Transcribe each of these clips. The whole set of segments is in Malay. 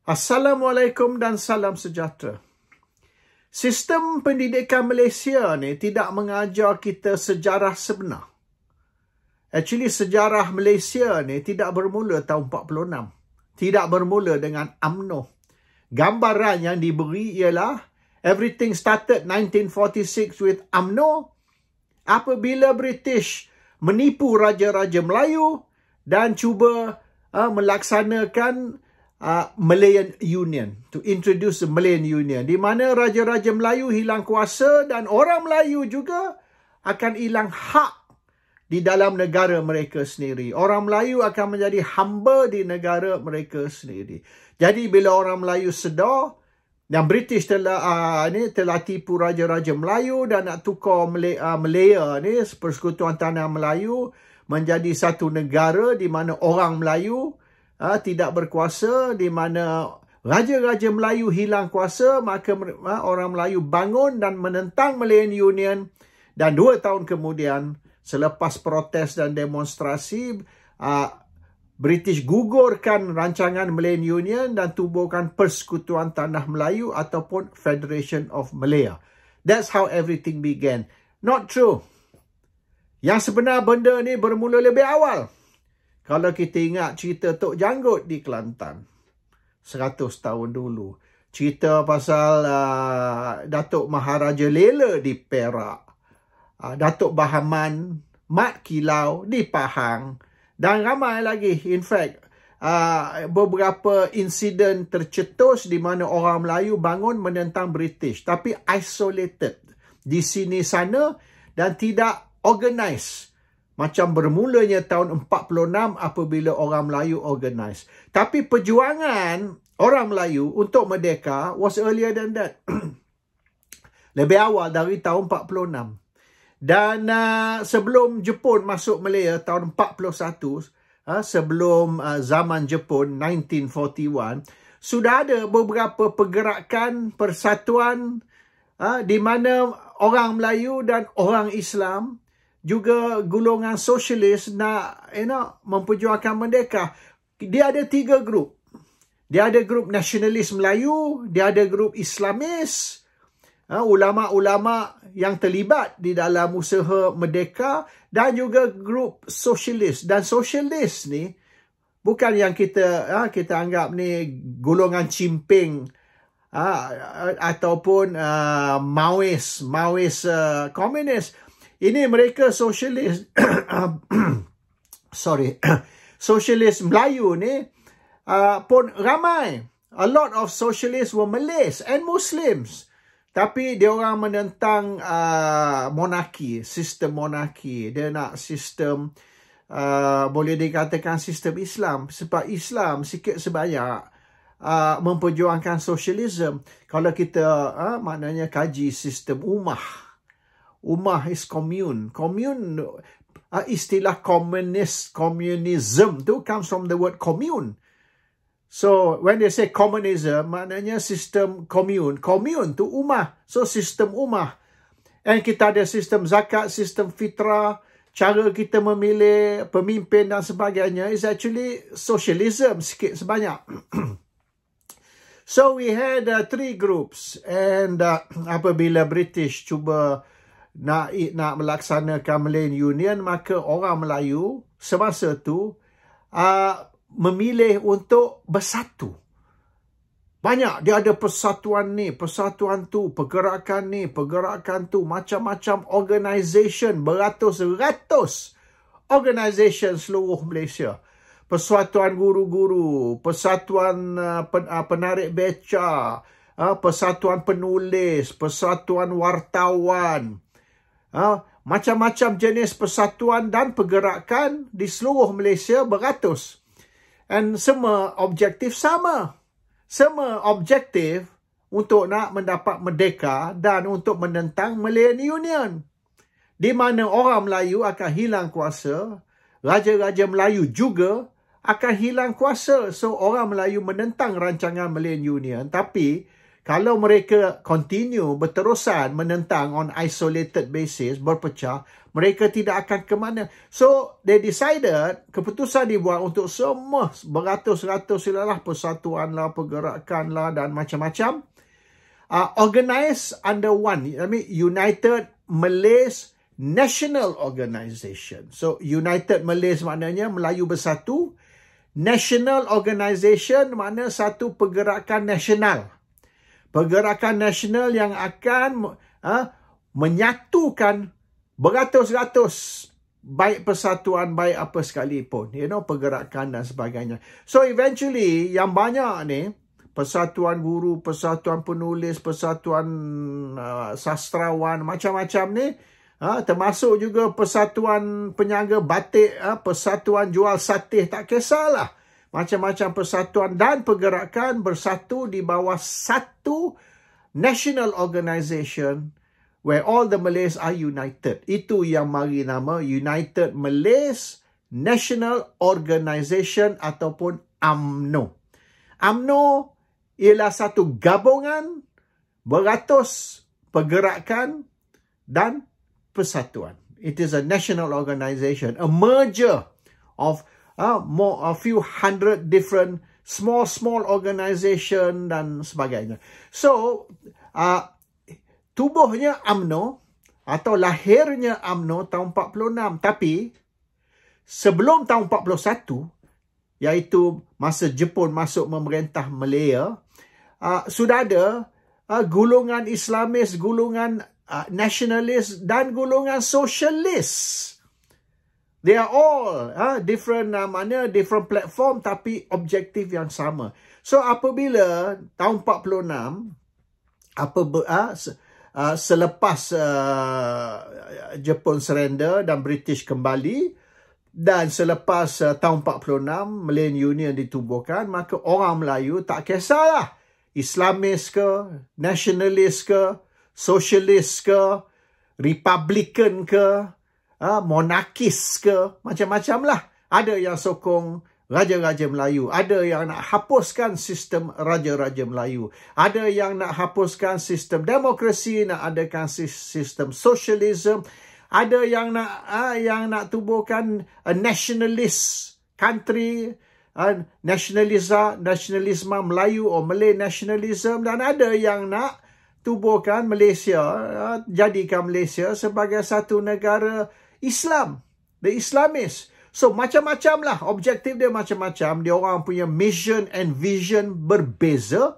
Assalamualaikum dan salam sejahtera. Sistem pendidikan Malaysia ni tidak mengajar kita sejarah sebenar. Actually, sejarah Malaysia ni tidak bermula tahun 46. Tidak bermula dengan UMNO. Gambaran yang diberi ialah everything started 1946 with UMNO apabila British menipu raja-raja Melayu dan cuba melaksanakan Malayan Union, to introduce the Malayan Union, di mana raja-raja Melayu hilang kuasa dan orang Melayu juga akan hilang hak di dalam negara mereka sendiri. Orang Melayu akan menjadi hamba di negara mereka sendiri. Jadi bila orang Melayu sedar yang British telah tipu raja-raja Melayu dan nak tukar Malaya ni, Persekutuan Tanah Melayu, menjadi satu negara di mana orang Melayu tidak berkuasa, di mana raja-raja Melayu hilang kuasa, maka orang Melayu bangun dan menentang Malayan Union. Dan 2 tahun kemudian, selepas protes dan demonstrasi, British gugurkan rancangan Malayan Union dan tubuhkan Persekutuan Tanah Melayu ataupun Federation of Malaya. That's how everything began. Not true. Yang sebenar benda ni bermula lebih awal. Kalau kita ingat cerita Tok Janggut di Kelantan, 100 tahun dulu. Cerita pasal Datuk Maharaja Lela di Perak. Datuk Bahaman, Mat Kilau di Pahang. Dan ramai lagi. In fact, beberapa insiden tercetus di mana orang Melayu bangun menentang British. Tapi isolated. Di sini sana dan tidak organized. Macam bermulanya tahun 46 apabila orang Melayu organize. Tapi perjuangan orang Melayu untuk merdeka was earlier than that. Lebih awal dari tahun 46. Dan sebelum Jepun masuk Malaya tahun 41, sebelum zaman Jepun 1941, sudah ada beberapa pergerakan persatuan di mana orang Melayu dan orang Islam, juga golongan sosialis nak memperjuangkan merdeka. Dia ada 3 grup. Dia ada grup nasionalis Melayu, dia ada grup Islamis, ulama-ulama yang terlibat di dalam usaha merdeka, dan juga grup sosialis. Dan sosialis ni bukan yang kita anggap ni golongan cimping ataupun Maois komunis. Ini mereka sosialis, sosialis Melayu ni pun ramai. A lot of socialists were Malays and Muslims. Tapi dia orang menentang monarki, sistem monarki. Dia nak sistem, boleh dikatakan sistem Islam. Sebab Islam sikit sebanyak memperjuangkan sosialisme. Kalau kita maknanya kaji sistem ummah. Ummah is commune. Commune, istilah communism tu comes from the word commune. So, when they say communism, maknanya sistem commune. Commune tu ummah. So, sistem ummah. And kita ada sistem zakat, sistem fitrah, cara kita memilih pemimpin dan sebagainya is actually socialism sikit sebanyak. So, we had 3 groups. And apabila British cuba nak melaksanakan Malayan Union, maka orang Melayu semasa tu memilih untuk bersatu. Banyak, dia ada persatuan ni, persatuan tu, pergerakan ni, pergerakan tu, macam-macam organisation, beratus-ratus organisation seluruh Malaysia. Persatuan guru-guru, persatuan penarik beca, persatuan penulis, persatuan wartawan, macam-macam jenis persatuan dan pergerakan di seluruh Malaysia beratus. Dan semua objektif sama. Semua objektif untuk nak mendapat merdeka dan untuk menentang Malayan Union. Di mana orang Melayu akan hilang kuasa, raja-raja Melayu juga akan hilang kuasa. So, orang Melayu menentang rancangan Malayan Union. Tapi, Kalau mereka continue berterusan menentang on isolated basis, berpecah, mereka tidak akan ke mana. So, they decided, keputusan dibuat untuk semua beratus-ratus persatuan lah, pergerakan lah dan macam-macam. Organized under one, United Malays National Organisation. So, United Malays maknanya Melayu Bersatu. National Organisation makna satu pergerakan nasional. Pergerakan nasional yang akan menyatukan beratus-ratus baik persatuan, baik apa sekalipun. Pergerakan dan sebagainya. So eventually yang banyak ni, persatuan guru, persatuan penulis, persatuan sastrawan, macam-macam ni, termasuk juga persatuan penyaga batik, persatuan jual satih, tak kisahlah. Macam-macam persatuan dan pergerakan bersatu di bawah satu national organisation where all the Malays are united. Itu yang mari nama United Malays National Organisation ataupun UMNO. UMNO ialah satu gabungan beratus pergerakan dan persatuan. It is a national organisation, a merger of a few hundred different small organisation dan sebagainya. So, tubuhnya UMNO atau lahirnya UMNO tahun 46. Tapi, sebelum tahun 41, iaitu masa Jepun masuk memerintah Malaya, sudah ada golongan Islamis, golongan nasionalis dan golongan sosialis. They are all different different platform tapi objektif yang sama. So apabila tahun 46 selepas Jepun surrender dan British kembali dan selepas tahun 46 Malayan Union ditubuhkan, maka orang Melayu tak kisahlah Islamis ke, nasionalis ke, sosialis ke, Republican ke, monarkis ke, macam-macam lah. Ada yang sokong Raja-Raja Melayu. Ada yang nak hapuskan sistem Raja-Raja Melayu. Ada yang nak hapuskan sistem demokrasi, nak adakan sistem sosialisme. Ada yang nak tubuhkan a nationalist country, nasionalisme Melayu or Malay nationalism. Dan ada yang nak tubuhkan Malaysia, jadikan Malaysia sebagai satu negara Islam, the Islamis. So macam-macam lah, objektif dia macam-macam. Dia orang punya mission and vision berbeza.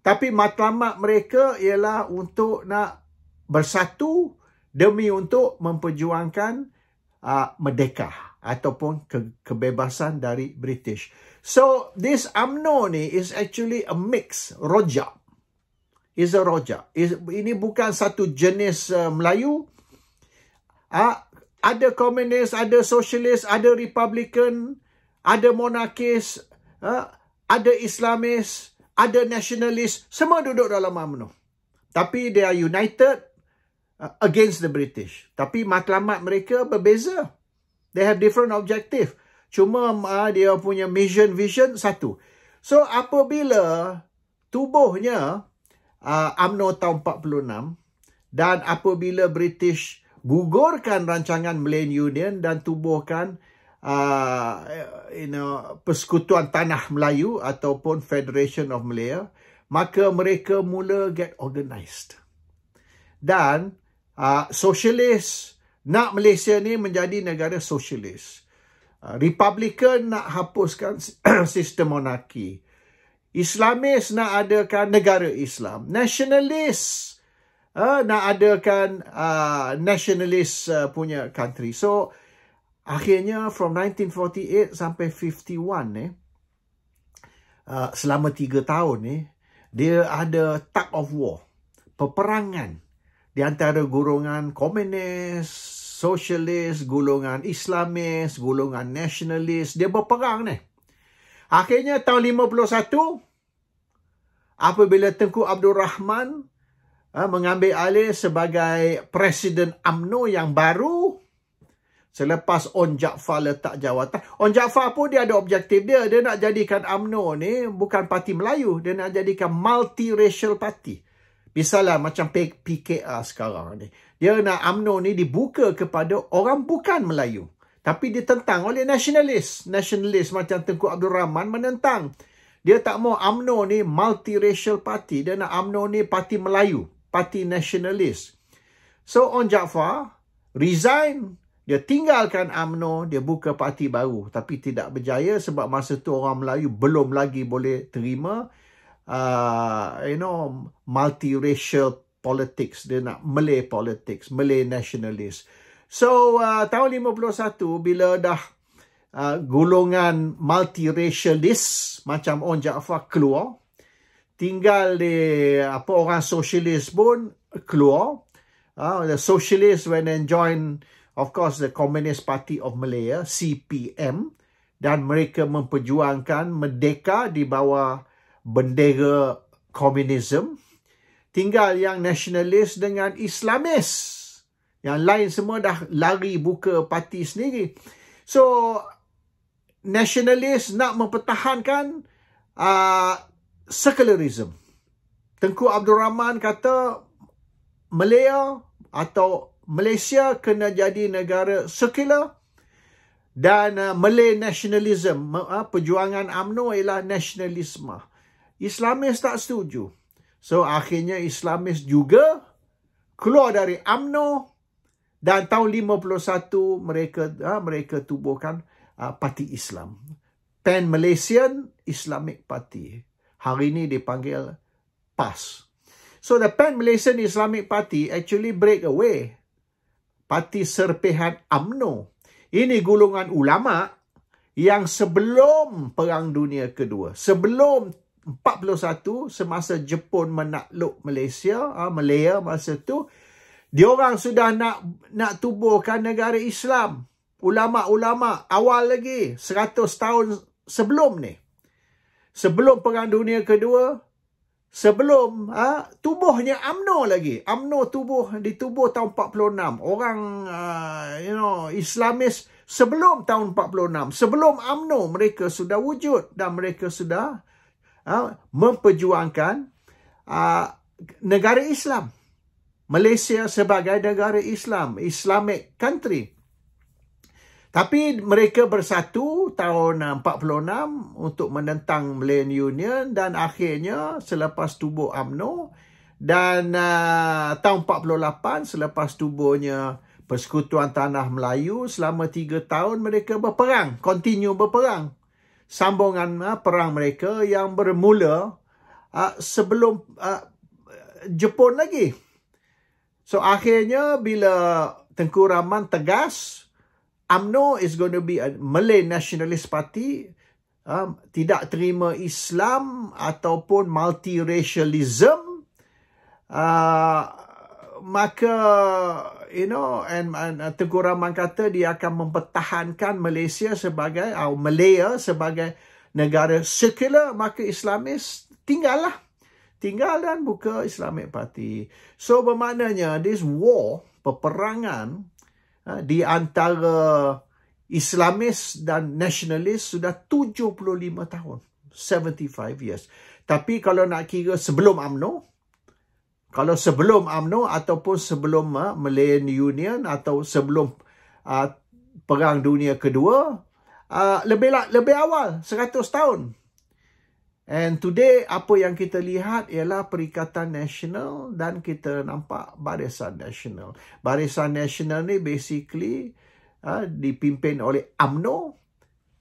Tapi matlamat mereka ialah untuk nak bersatu demi untuk memperjuangkan merdeka ataupun kebebasan dari British. So this UMNO ni is actually a mix, rojak. Is a rojak. Ini bukan satu jenis Melayu. Ada komunis, ada sosialis, ada Republican, ada monarkis, ada Islamis, ada nasionalis. Semua duduk dalam UMNO. Tapi they are united against the British. Tapi matlamat mereka berbeza. They have different objective. Cuma dia punya mission, vision satu. So apabila tubuhnya UMNO tahun 46 dan apabila British gugurkan rancangan Malayan Union dan tubuhkan Persekutuan Tanah Melayu ataupun Federation of Malaya, maka mereka mula get organised. Dan sosialis nak Malaysia ni menjadi negara sosialis. Republican nak hapuskan sistem monarki. Islamis nak adakan negara Islam. Nasionalis nak adakan nasionalis punya country. So, akhirnya from 1948 sampai 51 selama 3 tahun dia ada tug of war. Peperangan di antara golongan komunis, sosialis, golongan Islamis, golongan nasionalis. Dia berperang ni. Akhirnya tahun 51, apabila Tengku Abdul Rahman mengambil alih sebagai Presiden UMNO yang baru, Selepas On Jaafar letak jawatan. On Jaafar pun dia ada objektif dia. Dia nak jadikan UMNO ni bukan parti Melayu. Dia nak jadikan multiracial party. Misalnya macam PKR sekarang ni. Dia nak UMNO ni dibuka kepada orang bukan Melayu. Tapi ditentang oleh nasionalis. Nasionalis macam Tengku Abdul Rahman menentang. Dia tak mau UMNO ni multiracial party. Dia nak UMNO ni parti Melayu. Parti nasionalis. So On Jaafar resign. Dia tinggalkan UMNO. Dia buka parti baru. Tapi tidak berjaya sebab masa tu orang Melayu belum lagi boleh terima multiracial politics. Dia nak Malay politics. Malay nationalist. So tahun 51 bila dah golongan multiracialist macam On Jaafar keluar, tinggal di orang sosialis pun keluar. The socialists when they join, of course, the Communist Party of Malaya, CPM, dan mereka memperjuangkan merdeka di bawah bendera komunisme. Tinggal yang nasionalis dengan Islamis. Yang lain semua dah lari buka parti sendiri. So, nasionalis nak mempertahankan secularism. Tengku Abdul Rahman kata Malaya atau Malaysia kena jadi negara sekular. Dan Malay nationalism, perjuangan UMNO ialah nasionalisme. Islamis tak setuju. So, akhirnya Islamis juga keluar dari UMNO. Dan tahun 51 mereka tubuhkan Parti Islam. Pan-Malaysian Islamic Party. Hari ini dipanggil PAS. So the Pan-Malaysian Islamic Party actually break away parti serpihan UMNO. Ini golongan ulama yang sebelum Perang Dunia Kedua. Sebelum 41, semasa Jepun menakluk Malaysia, Malaya masa tu, diorang sudah nak tubuhkan negara Islam. Ulama-ulama awal lagi 100 tahun sebelum ni. Sebelum Perang Dunia Kedua, sebelum tubuhnya UMNO lagi. UMNO ditubuh tahun 46. Orang Islamis sebelum tahun 46. Sebelum UMNO mereka sudah wujud dan mereka sudah memperjuangkan negara Islam. Malaysia sebagai negara Islam, Islamic country. Tapi mereka bersatu tahun 46 untuk menentang Malayan Union dan akhirnya selepas tubuh UMNO dan tahun 48 selepas tubuhnya Persekutuan Tanah Melayu, selama 3 tahun mereka berperang, continue berperang. Sambungan perang mereka yang bermula sebelum Jepun lagi. So akhirnya bila Tengku Rahman tegas, UMNO is going to be a Malay nationalist party, tidak terima Islam ataupun multiracialism, maka Tengku Rahman kata dia akan mempertahankan Malaysia sebagai Malaya sebagai negara sekular, maka Islamis tinggal dan buka Islamic Party. So bermaknanya this war, peperangan di antara Islamis dan nasionalis sudah 75 tahun. 75 years. Tapi kalau nak kira sebelum UMNO, ataupun sebelum Malayan Union atau sebelum Perang Dunia Kedua, lebih awal, 100 tahun. And today, apa yang kita lihat ialah Perikatan Nasional dan kita nampak Barisan Nasional. Barisan Nasional ni basically dipimpin oleh UMNO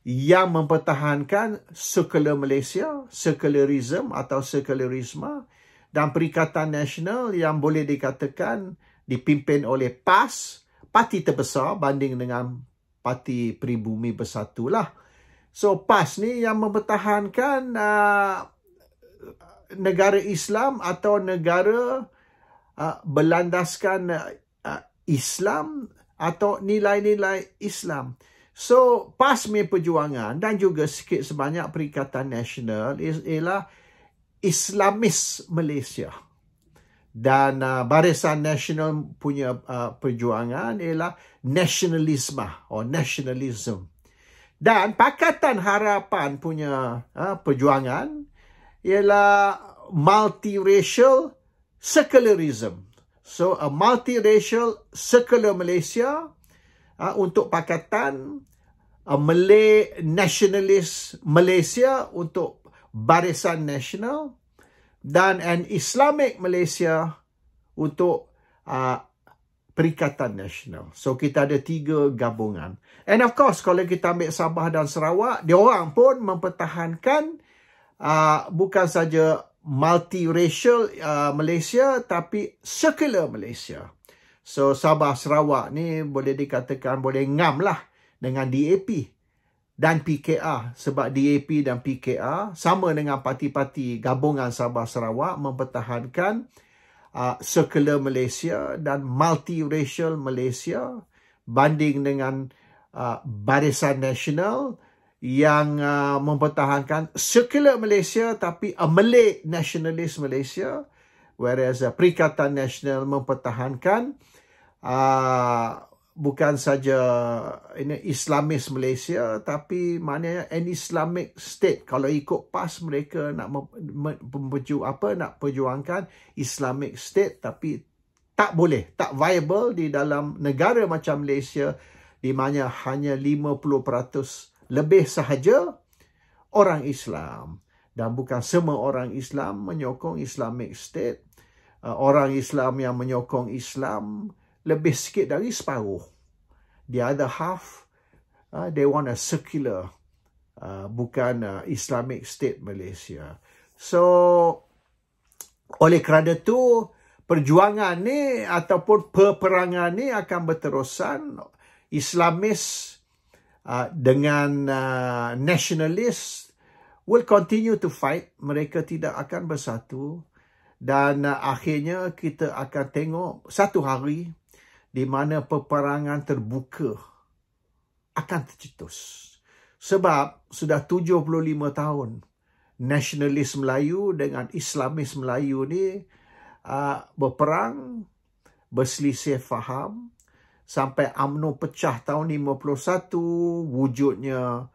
yang mempertahankan sekular Malaysia, sekularisme atau sekularisme, dan Perikatan Nasional yang boleh dikatakan dipimpin oleh PAS, parti terbesar banding dengan Parti Pribumi Bersatu lah. So PAS ni yang mempertahankan negara Islam atau negara berlandaskan Islam atau nilai-nilai Islam. So PAS punya perjuangan dan juga sikit sebanyak Perikatan Nasional ialah Islamis Malaysia. Dan Barisan Nasional punya perjuangan ialah nasionalisme atau nationalism. Dan Pakatan Harapan punya perjuangan ialah multiracial secularism. So, a multiracial secular Malaysia untuk Pakatan, a Malay nationalist Malaysia untuk Barisan Nasional, dan an Islamic Malaysia untuk Perikatan Nasional. So, kita ada 3 gabungan. And of course, kalau kita ambil Sabah dan Sarawak, diorang pun mempertahankan bukan saja multiracial Malaysia, tapi secular Malaysia. So, Sabah Sarawak ni boleh dikatakan boleh ngam lah dengan DAP dan PKR. Sebab DAP dan PKR sama dengan parti-parti gabungan Sabah Sarawak mempertahankan secular Malaysia dan multiracial Malaysia banding dengan Barisan Nasional yang mempertahankan secular Malaysia tapi a Malay nationalist Malaysia, whereas Perikatan Nasional mempertahankan bukan saja Islamis Malaysia tapi maknanya an Islamic state. Kalau ikut PAS, mereka nak perjuangkan Islamic state, tapi tak boleh, tak viable di dalam negara macam Malaysia di mana hanya 50% lebih sahaja orang Islam, dan bukan semua orang Islam menyokong Islamic state. Orang Islam yang menyokong Islam lebih sikit dari separuh. The other half, they want a secular, bukan Islamic State Malaysia. So, oleh kerana itu, perjuangan ni ataupun peperangan ni akan berterusan. Islamis dengan nationalist will continue to fight. Mereka tidak akan bersatu. Dan akhirnya kita akan tengok satu hari di mana peperangan terbuka akan tercetus. Sebab sudah 75 tahun nasionalis Melayu dengan Islamis Melayu ni berperang, berselisih faham, sampai UMNO pecah tahun 51, wujudnya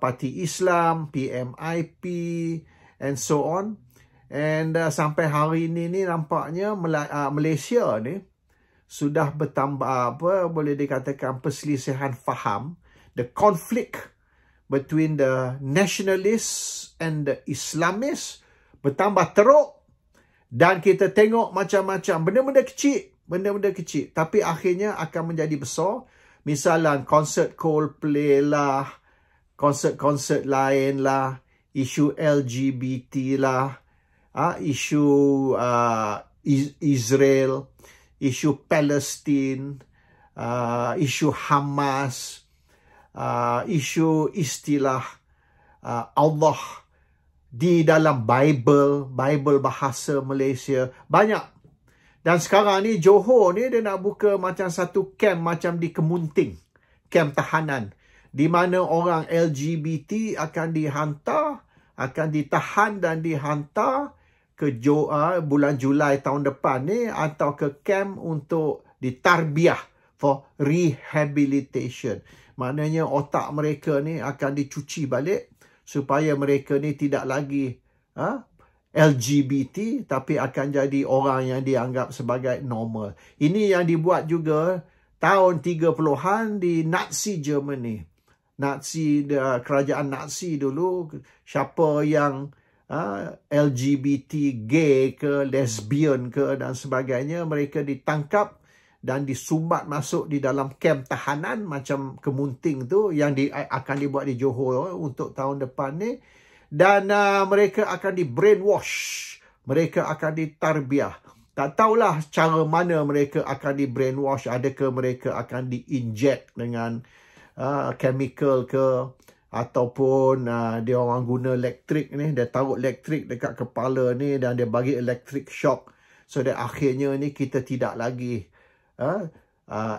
Parti Islam, PMIP, and so on. And sampai hari ini ni nampaknya Malaysia ni sudah bertambah boleh dikatakan perselisihan faham, the conflict between the nationalists and the Islamists bertambah teruk, dan kita tengok macam-macam benda-benda kecil tapi akhirnya akan menjadi besar. Misalnya konsert Coldplay lah, konsert lain lah, isu LGBT lah, isu Israel, isu Palestin, isu Hamas, isu istilah Allah di dalam Bible bahasa Malaysia, banyak. Dan sekarang ni Johor ni dia nak buka macam satu camp macam di Kemunting, camp tahanan, di mana orang LGBT akan dihantar, akan ditahan dan dihantar ke bulan Julai tahun depan ni, atau ke camp untuk ditarbiah for rehabilitation. Maknanya otak mereka ni akan dicuci balik supaya mereka ni tidak lagi LGBT, tapi akan jadi orang yang dianggap sebagai normal. Ini yang dibuat juga tahun 30-an di Nazi Germany. Kerajaan Nazi dulu, siapa yang LGBT, gay ke, lesbian ke dan sebagainya, mereka ditangkap dan disumbat masuk di dalam kamp tahanan macam Kemunting tu yang akan dibuat di Johor untuk tahun depan ni. Dan mereka akan di brainwash, mereka akan ditarbiah. Tak tahulah cara mana mereka akan di brainwash. Adakah mereka akan di-inject dengan chemical ke, ataupun dia orang guna elektrik ni, dia taruh elektrik dekat kepala ni dan dia bagi electric shock, so that akhirnya ni kita tidak lagi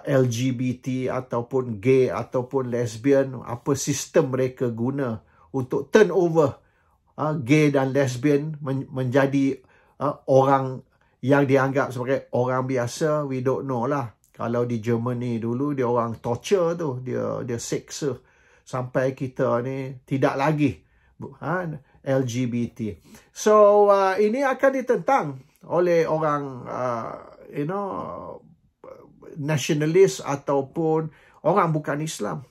LGBT ataupun gay ataupun lesbian. Apa sistem mereka guna untuk turn over gay dan lesbian menjadi orang yang dianggap sebagai orang biasa, we don't know lah. Kalau di Germany dulu, dia orang torture tu, dia seksa. Sampai kita ni tidak lagi LGBT. So, ini akan ditentang oleh orang, nasionalis ataupun orang bukan Islam.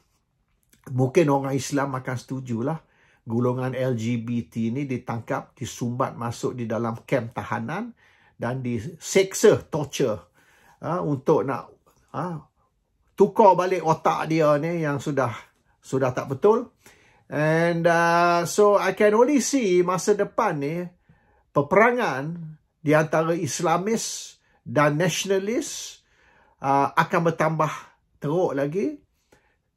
Mungkin orang Islam akan setujulah golongan LGBT ni ditangkap, disumbat masuk di dalam kem tahanan dan diseksa, torture, untuk nak tukar balik otak dia ni yang sudah tak betul. And so I can only see masa depan ni peperangan di antara Islamis dan nasionalis akan bertambah teruk lagi,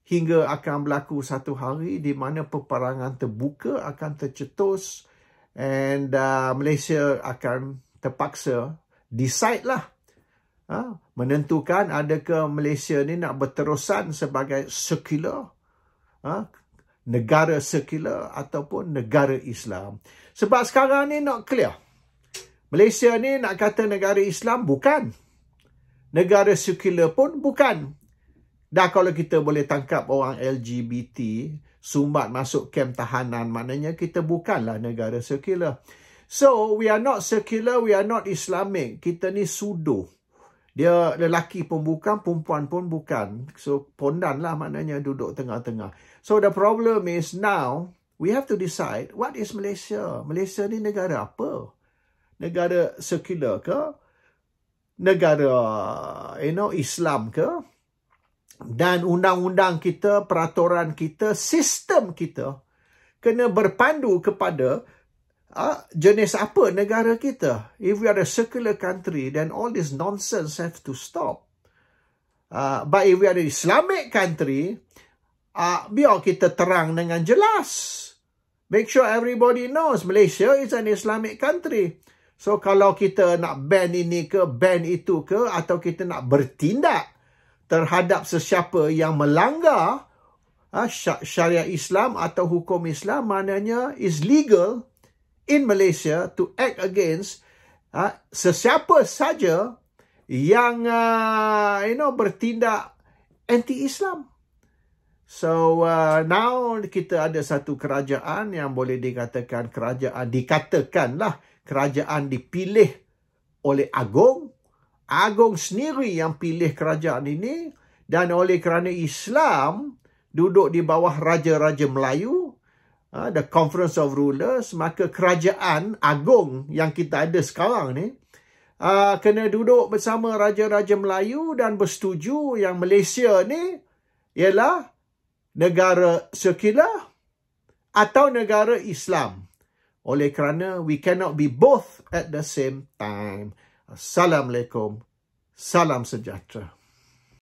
hingga akan berlaku satu hari di mana peperangan terbuka akan tercetus, and Malaysia akan terpaksa decide lah, menentukan adakah Malaysia ni nak berterusan sebagai sekular, negara sekular ataupun negara Islam. Sebab sekarang ni not clear. Malaysia ni nak kata negara Islam, bukan. Negara sekular pun bukan. Dah kalau kita boleh tangkap orang LGBT, sumbat masuk kem tahanan, maknanya kita bukanlah negara sekular. So, we are not secular, we are not Islamic. Kita ni sudo. Dia lelaki pun bukan, perempuan pun bukan. So, pondan lah maknanya duduk tengah-tengah. So, the problem is now, we have to decide, what is Malaysia? Malaysia ni negara apa? Negara sekular ke? Negara, Islam ke? Dan undang-undang kita, peraturan kita, sistem kita kena berpandu kepada jenis apa negara kita. If we are a secular country, then all this nonsense have to stop. But if we are an Islamic country, biar kita terang dengan jelas. Make sure everybody knows Malaysia is an Islamic country. So kalau kita nak ban ini ke, ban itu ke, atau kita nak bertindak terhadap sesiapa yang melanggar syariat Islam atau hukum Islam, maknanya is legal in Malaysia to act against sesiapa saja yang bertindak anti-Islam. So now kita ada satu kerajaan yang boleh dikatakanlah kerajaan dipilih oleh Agong. Agong sendiri yang pilih kerajaan ini, dan oleh kerana Islam duduk di bawah Raja-Raja Melayu, the Conference of Rulers, maka kerajaan Agong yang kita ada sekarang ni kena duduk bersama Raja-Raja Melayu dan bersetuju yang Malaysia ni ialah negara sekular atau negara Islam. Oleh kerana we cannot be both at the same time. Assalamualaikum. Salam sejahtera.